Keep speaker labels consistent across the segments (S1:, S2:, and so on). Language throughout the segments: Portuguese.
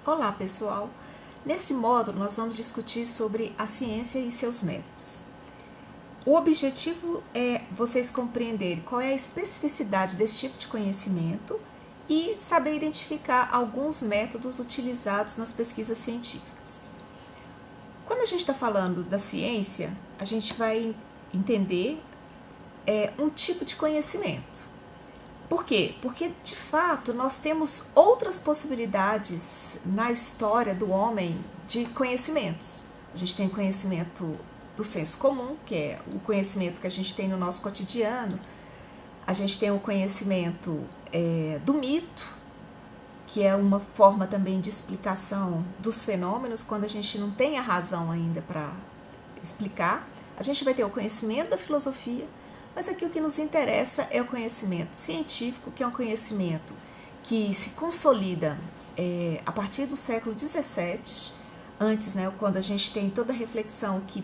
S1: Olá, pessoal! Nesse módulo, nós vamos discutir sobre a ciência e seus métodos. O objetivo é vocês compreenderem qual é a especificidade desse tipo de conhecimento e saber identificar alguns métodos utilizados nas pesquisas científicas. Quando a gente está falando da ciência, a gente vai entender um tipo de conhecimento. Por quê? Porque, de fato, nós temos outras possibilidades na história do homem de conhecimentos. A gente tem o conhecimento do senso comum, que é o conhecimento que a gente tem no nosso cotidiano. A gente tem o conhecimento do mito, que é uma forma também de explicação dos fenômenos, quando a gente não tem a razão ainda para explicar. A gente vai ter o conhecimento da filosofia, mas aqui o que nos interessa é o conhecimento científico, que é um conhecimento que se consolida a partir do século XVII, antes, quando a gente tem toda a reflexão que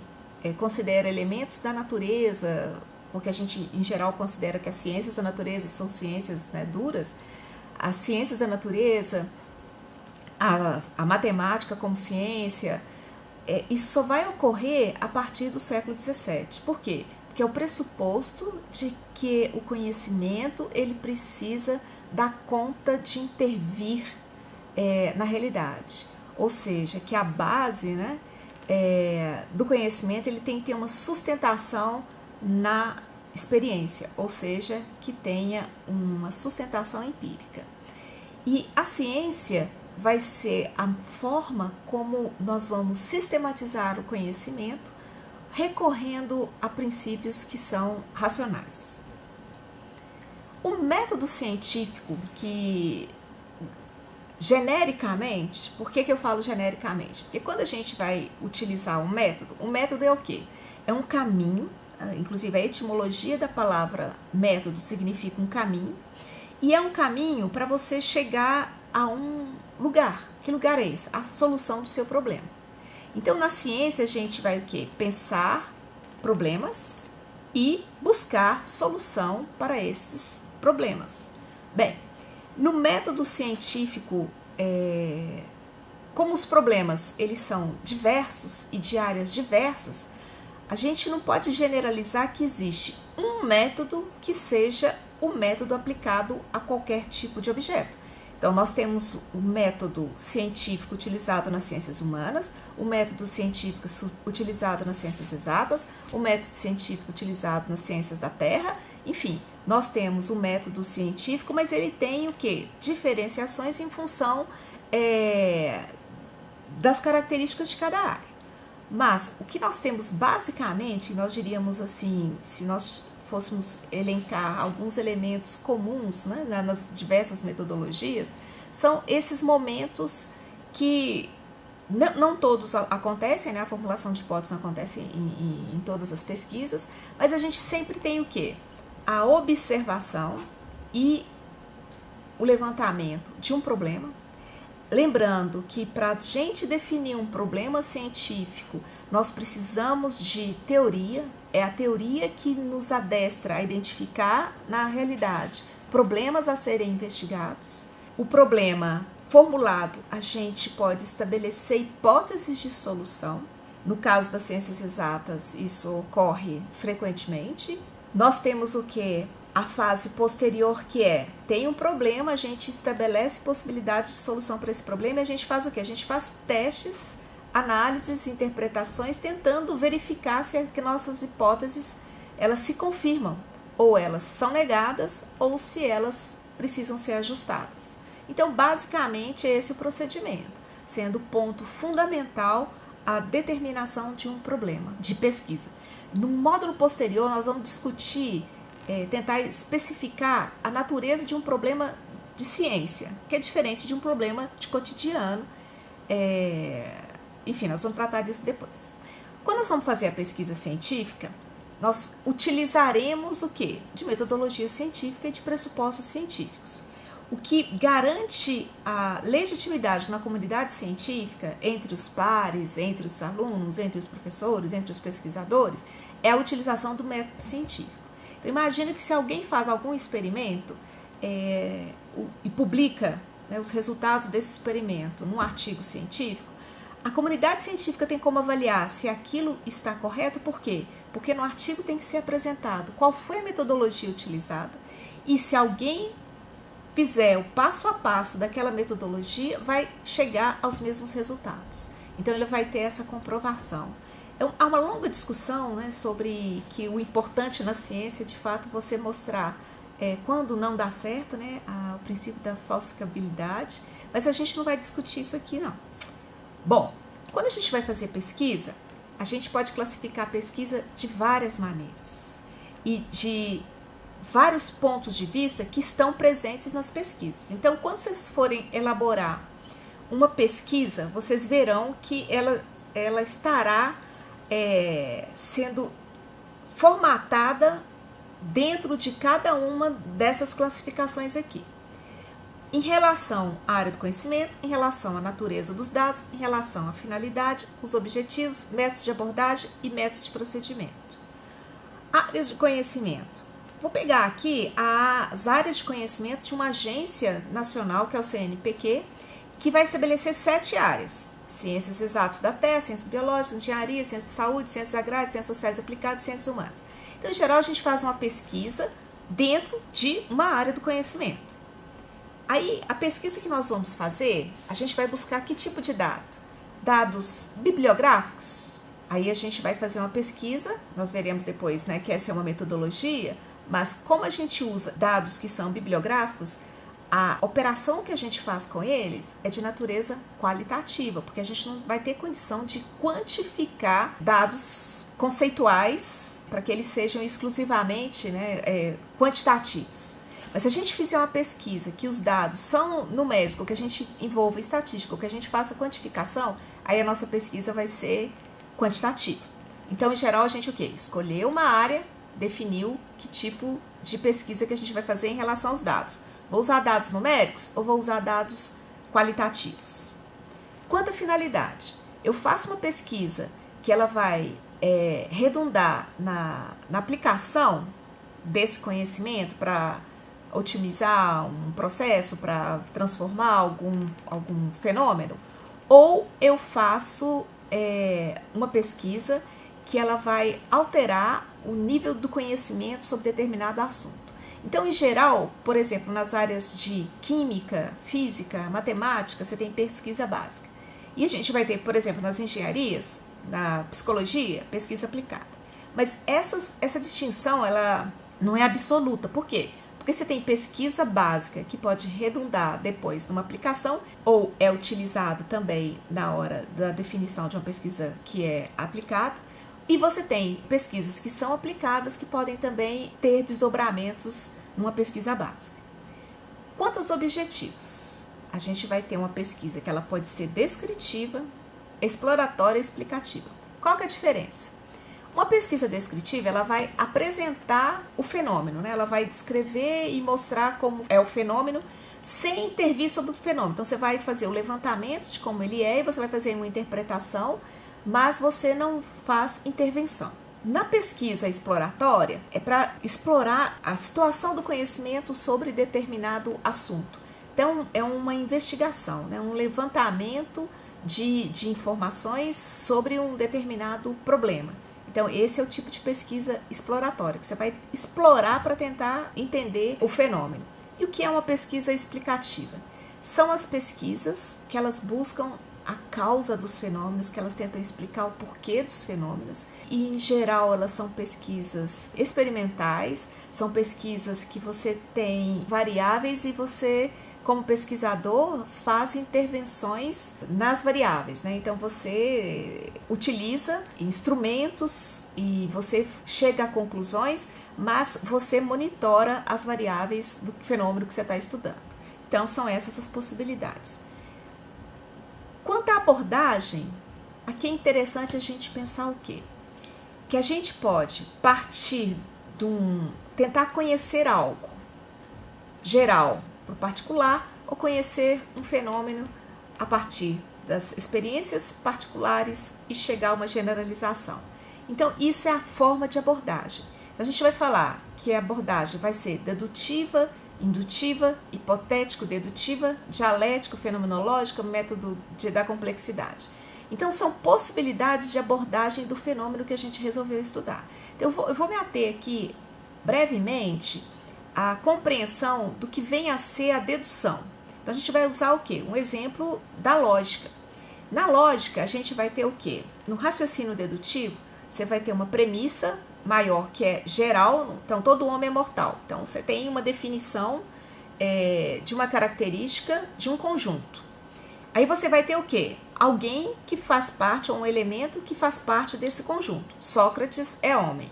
S1: considera elementos da natureza, porque a gente, em geral, considera que as ciências da natureza são ciências duras, as ciências da natureza, a matemática como ciência, isso só vai ocorrer a partir do século XVII. Por quê? Porque é o pressuposto de que o conhecimento ele precisa dar conta de intervir na realidade. Ou seja, que a base do conhecimento ele tem que ter uma sustentação na experiência, ou seja, que tenha uma sustentação empírica. E a ciência vai ser a forma como nós vamos sistematizar o conhecimento recorrendo a princípios que são racionais. O método científico que, genericamente, por que eu falo genericamente? Porque quando a gente vai utilizar o método é o quê? É um caminho, inclusive a etimologia da palavra método significa um caminho, e é um caminho para você chegar a um lugar. Que lugar é esse? A solução do seu problema. Então, na ciência, a gente vai o quê? Pensar problemas e buscar solução para esses problemas. Bem, no método científico, como os problemas eles são diversos e de áreas diversas, a gente não pode generalizar que existe um método que seja o método aplicado a qualquer tipo de objeto. Então, nós temos o método científico utilizado nas ciências humanas, o método científico utilizado nas ciências exatas, o método científico utilizado nas ciências da Terra, enfim, nós temos o método científico, mas ele tem o quê? Diferenciações em função das características de cada área. Mas o que nós temos basicamente, nós diríamos assim, se nós fôssemos elencar alguns elementos comuns nas diversas metodologias, são esses momentos que não todos acontecem, a formulação de hipóteses não acontece em todas as pesquisas, mas a gente sempre tem o quê? A observação e o levantamento de um problema. Lembrando que para a gente definir um problema científico, nós precisamos de teoria, é a teoria que nos adestra a identificar na realidade problemas a serem investigados. O problema formulado, a gente pode estabelecer hipóteses de solução. No caso das ciências exatas, isso ocorre frequentemente. Nós temos o quê? A fase posterior que tem um problema, a gente estabelece possibilidades de solução para esse problema e a gente faz o quê? A gente faz testes, análises, interpretações, tentando verificar se as nossas hipóteses elas se confirmam, ou elas são negadas, ou se elas precisam ser ajustadas. Então, basicamente, é esse o procedimento, sendo o ponto fundamental a determinação de um problema de pesquisa. No módulo posterior, nós vamos discutir tentar especificar a natureza de um problema de ciência, que é diferente de um problema de cotidiano. Enfim, nós vamos tratar disso depois. Quando nós vamos fazer a pesquisa científica, nós utilizaremos o quê? De metodologia científica e de pressupostos científicos. O que garante a legitimidade na comunidade científica, entre os pares, entre os alunos, entre os professores, entre os pesquisadores, é a utilização do método científico. Então, imagina que se alguém faz algum experimento e publica né, os resultados desse experimento num artigo científico, a comunidade científica tem como avaliar se aquilo está correto. Por quê? Porque no artigo tem que ser apresentado qual foi a metodologia utilizada e se alguém fizer o passo a passo daquela metodologia, vai chegar aos mesmos resultados. Então ele vai ter essa comprovação. Há uma longa discussão, né, sobre que o importante na ciência, de fato, você mostrar quando não dá certo, né, o princípio da falsificabilidade, mas a gente não vai discutir isso aqui, não. Bom, quando a gente vai fazer pesquisa, a gente pode classificar a pesquisa de várias maneiras e de vários pontos de vista que estão presentes nas pesquisas. Então, quando vocês forem elaborar uma pesquisa, vocês verão que ela estará sendo formatada dentro de cada uma dessas classificações aqui. Em relação à área do conhecimento, em relação à natureza dos dados, em relação à finalidade, os objetivos, métodos de abordagem e métodos de procedimento. Áreas de conhecimento. Vou pegar aqui as áreas de conhecimento de uma agência nacional, que é o CNPq, que vai estabelecer 7 áreas. Ciências exatas da Terra, ciências biológicas, engenharia, ciências de saúde, ciências agrárias, ciências sociais aplicadas e ciências humanas. Então, em geral, a gente faz uma pesquisa dentro de uma área do conhecimento. Aí, a pesquisa que nós vamos fazer, a gente vai buscar que tipo de dado? Dados bibliográficos? Aí a gente vai fazer uma pesquisa, nós veremos depois, né, que essa é uma metodologia, mas como a gente usa dados que são bibliográficos, a operação que a gente faz com eles é de natureza qualitativa, porque a gente não vai ter condição de quantificar dados conceituais para que eles sejam exclusivamente, né, quantitativos. Mas se a gente fizer uma pesquisa que os dados são numéricos, ou que a gente envolva estatística, ou que a gente faça quantificação, aí a nossa pesquisa vai ser quantitativa. Então, em geral, a gente o quê? Escolheu uma área, definiu que tipo de pesquisa que a gente vai fazer em relação aos dados. Vou usar dados numéricos ou vou usar dados qualitativos? Quanto à finalidade, eu faço uma pesquisa que ela vai redundar na aplicação desse conhecimento para otimizar um processo, para transformar algum fenômeno, ou eu faço uma pesquisa que ela vai alterar o nível do conhecimento sobre determinado assunto. Então, em geral, por exemplo, nas áreas de química, física, matemática, você tem pesquisa básica. E a gente vai ter, por exemplo, nas engenharias, na psicologia, pesquisa aplicada. Mas essa distinção, ela não é absoluta. Por quê? Porque você tem pesquisa básica que pode redundar depois numa aplicação ou é utilizada também na hora da definição de uma pesquisa que é aplicada. E você tem pesquisas que são aplicadas que podem também ter desdobramentos numa pesquisa básica. Quanto aos objetivos, a gente vai ter uma pesquisa que ela pode ser descritiva, exploratória e explicativa. Qual que é a diferença? Uma pesquisa descritiva, ela vai apresentar o fenômeno, né? Ela vai descrever e mostrar como é o fenômeno sem intervir sobre o fenômeno. Então, você vai fazer o levantamento de como ele é e você vai fazer uma interpretação, mas você não faz intervenção. Na pesquisa exploratória, é para explorar a situação do conhecimento sobre determinado assunto. Então, é uma investigação, né? Um levantamento de informações sobre um determinado problema. Então, esse é o tipo de pesquisa exploratória, que você vai explorar para tentar entender o fenômeno. E o que é uma pesquisa explicativa? São as pesquisas que elas buscam a causa dos fenômenos, que elas tentam explicar o porquê dos fenômenos. E, em geral, elas são pesquisas experimentais, são pesquisas que você tem variáveis e você, como pesquisador, faz intervenções nas variáveis, né? Então, você utiliza instrumentos e você chega a conclusões, mas você monitora as variáveis do fenômeno que você está estudando. Então, são essas as possibilidades. Quanto à abordagem, aqui é interessante a gente pensar o quê? Que a gente pode partir tentar conhecer algo geral para o particular ou conhecer um fenômeno a partir das experiências particulares e chegar a uma generalização. Então, isso é a forma de abordagem. Então, a gente vai falar que a abordagem vai ser dedutiva, indutiva, hipotético-dedutiva, dialético-fenomenológica, método da complexidade. Então, são possibilidades de abordagem do fenômeno que a gente resolveu estudar. Então, eu vou me ater aqui, brevemente, à compreensão do que vem a ser a dedução. Então, a gente vai usar o quê? Um exemplo da lógica. Na lógica, a gente vai ter o quê? No raciocínio dedutivo, você vai ter uma premissa maior, que é geral, então todo homem é mortal. Então, você tem uma definição de uma característica de um conjunto. Aí você vai ter o quê? Alguém que faz parte, ou um elemento que faz parte desse conjunto. Sócrates é homem.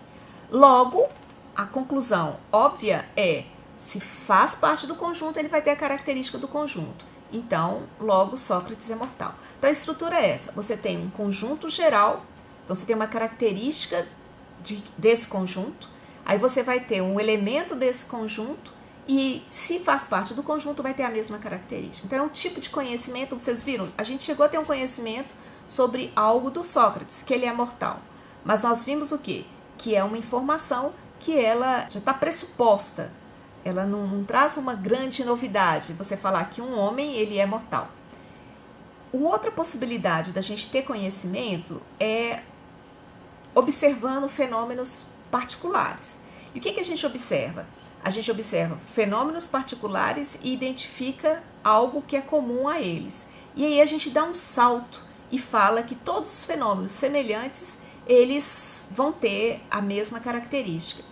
S1: Logo, a conclusão óbvia é, se faz parte do conjunto, ele vai ter a característica do conjunto. Então, logo, Sócrates é mortal. Então, a estrutura é essa. Você tem um conjunto geral, então você tem uma característica desse conjunto, aí você vai ter um elemento desse conjunto e, se faz parte do conjunto, vai ter a mesma característica. Então, é um tipo de conhecimento, vocês viram, a gente chegou a ter um conhecimento sobre algo do Sócrates, que ele é mortal. Mas nós vimos o quê? Que é uma informação que ela já está pressuposta, ela não traz uma grande novidade, você falar que um homem, ele é mortal. Uma outra possibilidade da gente ter conhecimento é observando fenômenos particulares. E o que a gente observa? A gente observa fenômenos particulares e identifica algo que é comum a eles. E aí a gente dá um salto e fala que todos os fenômenos semelhantes, eles vão ter a mesma característica.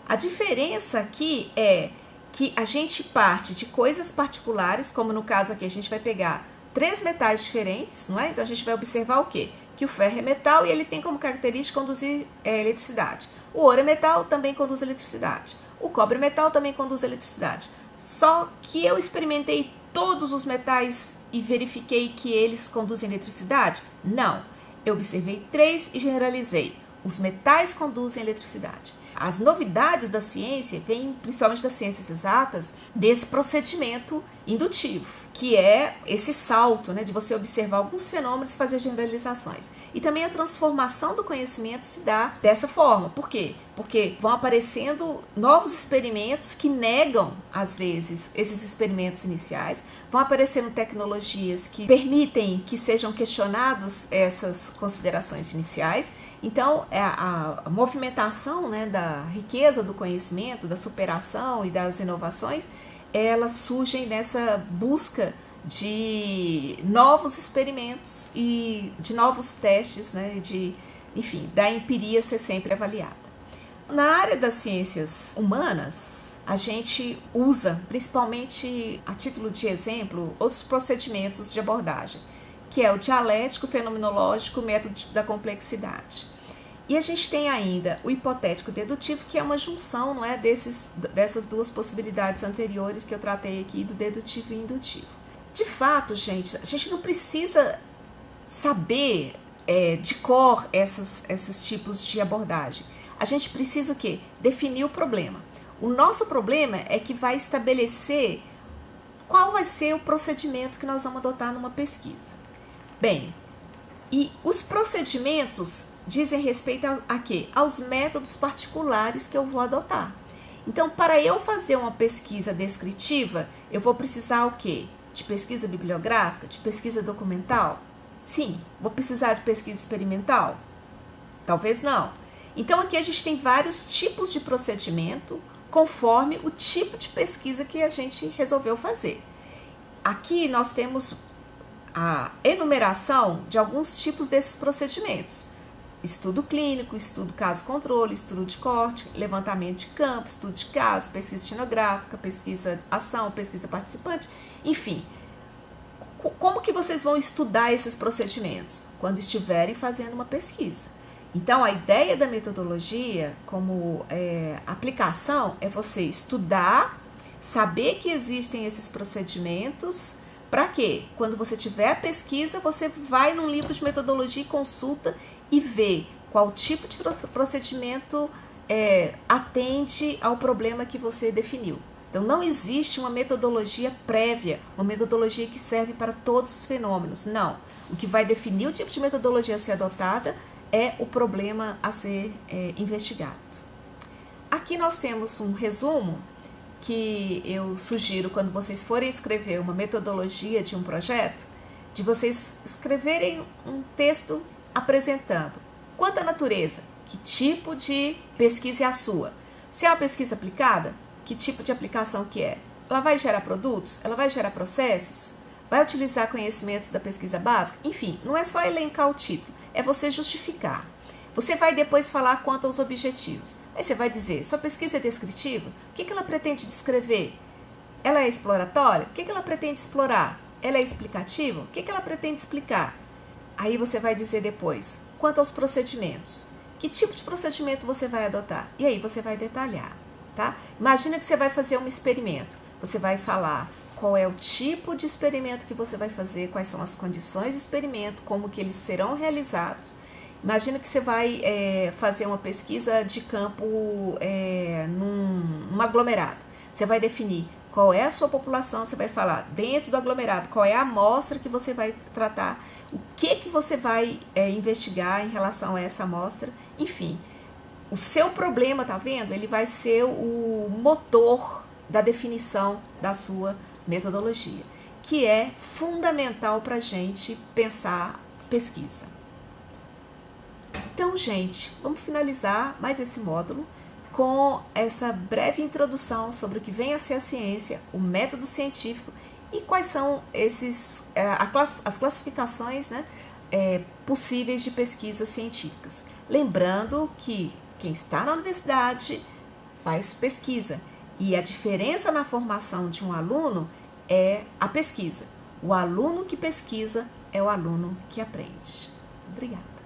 S1: A diferença aqui é que a gente parte de coisas particulares, como no caso aqui a gente vai pegar 3 metais diferentes, não é? Então a gente vai observar o quê? Que o ferro é metal e ele tem como característica conduzir eletricidade. O ouro é metal, também conduz eletricidade. O cobre é metal, também conduz eletricidade. Só que eu experimentei todos os metais e verifiquei que eles conduzem eletricidade? Não. Eu observei 3 e generalizei. Os metais conduzem eletricidade. As novidades da ciência vêm, principalmente das ciências exatas, desse procedimento indutivo, que é esse salto, né, de você observar alguns fenômenos e fazer generalizações. E também a transformação do conhecimento se dá dessa forma. Por quê? Porque vão aparecendo novos experimentos que negam, às vezes, esses experimentos iniciais, vão aparecendo tecnologias que permitem que sejam questionados essas considerações iniciais. Então, a movimentação, né, da riqueza do conhecimento, da superação e das inovações, elas surgem nessa busca de novos experimentos e de novos testes, né, enfim, da empiria ser sempre avaliada. Na área das ciências humanas, a gente usa, principalmente a título de exemplo, outros procedimentos de abordagem, que é o dialético, fenomenológico, método da complexidade. E a gente tem ainda o hipotético dedutivo, que é uma junção, não é, dessas duas possibilidades anteriores que eu tratei aqui, do dedutivo e indutivo. De fato, gente, a gente não precisa saber de cor esses tipos de abordagem. A gente precisa o quê? Definir o problema. O nosso problema é que vai estabelecer qual vai ser o procedimento que nós vamos adotar numa pesquisa. Bem, e os procedimentos dizem respeito a quê? Aos métodos particulares que eu vou adotar. Então, para eu fazer uma pesquisa descritiva, eu vou precisar o quê? De pesquisa bibliográfica? De pesquisa documental? Sim. Vou precisar de pesquisa experimental? Talvez não. Então, aqui a gente tem vários tipos de procedimento conforme o tipo de pesquisa que a gente resolveu fazer. Aqui nós temos a enumeração de alguns tipos desses procedimentos. Estudo clínico, estudo caso-controle, estudo de corte, levantamento de campo, estudo de caso, pesquisa etnográfica, pesquisa ação, pesquisa participante, enfim. Como que vocês vão estudar esses procedimentos? Quando estiverem fazendo uma pesquisa. Então, a ideia da metodologia como aplicação é você estudar, saber que existem esses procedimentos. Para quê? Quando você tiver a pesquisa, você vai num livro de metodologia e consulta e vê qual tipo de procedimento atende ao problema que você definiu. Então, não existe uma metodologia prévia, uma metodologia que serve para todos os fenômenos. Não. O que vai definir o tipo de metodologia a ser adotada é o problema a ser investigado. Aqui nós temos um resumo que eu sugiro quando vocês forem escrever uma metodologia de um projeto, de vocês escreverem um texto apresentando quanto à natureza, que tipo de pesquisa é a sua. Se é uma pesquisa aplicada, que tipo de aplicação que é? Ela vai gerar produtos? Ela vai gerar processos? Vai utilizar conhecimentos da pesquisa básica? Enfim, não é só elencar o título, é você justificar. Você vai depois falar quanto aos objetivos. Aí você vai dizer, sua pesquisa é descritiva? O que ela pretende descrever? Ela é exploratória? O que ela pretende explorar? Ela é explicativa? O que ela pretende explicar? Aí você vai dizer depois, quanto aos procedimentos. Que tipo de procedimento você vai adotar? E aí você vai detalhar, tá? Imagina que você vai fazer um experimento. Você vai falar qual é o tipo de experimento que você vai fazer, quais são as condições do experimento, como que eles serão realizados. Imagina que você vai fazer uma pesquisa de campo num aglomerado. Você vai definir qual é a sua população, você vai falar dentro do aglomerado, qual é a amostra que você vai tratar, o que você vai investigar em relação a essa amostra, enfim. O seu problema, tá vendo? Ele vai ser o motor da definição da sua metodologia, que é fundamental para a gente pensar pesquisa. Então, gente, vamos finalizar mais esse módulo com essa breve introdução sobre o que vem a ser a ciência, o método científico e quais são as classificações, né, possíveis de pesquisas científicas. Lembrando que quem está na universidade faz pesquisa e a diferença na formação de um aluno é a pesquisa. O aluno que pesquisa é o aluno que aprende. Obrigada.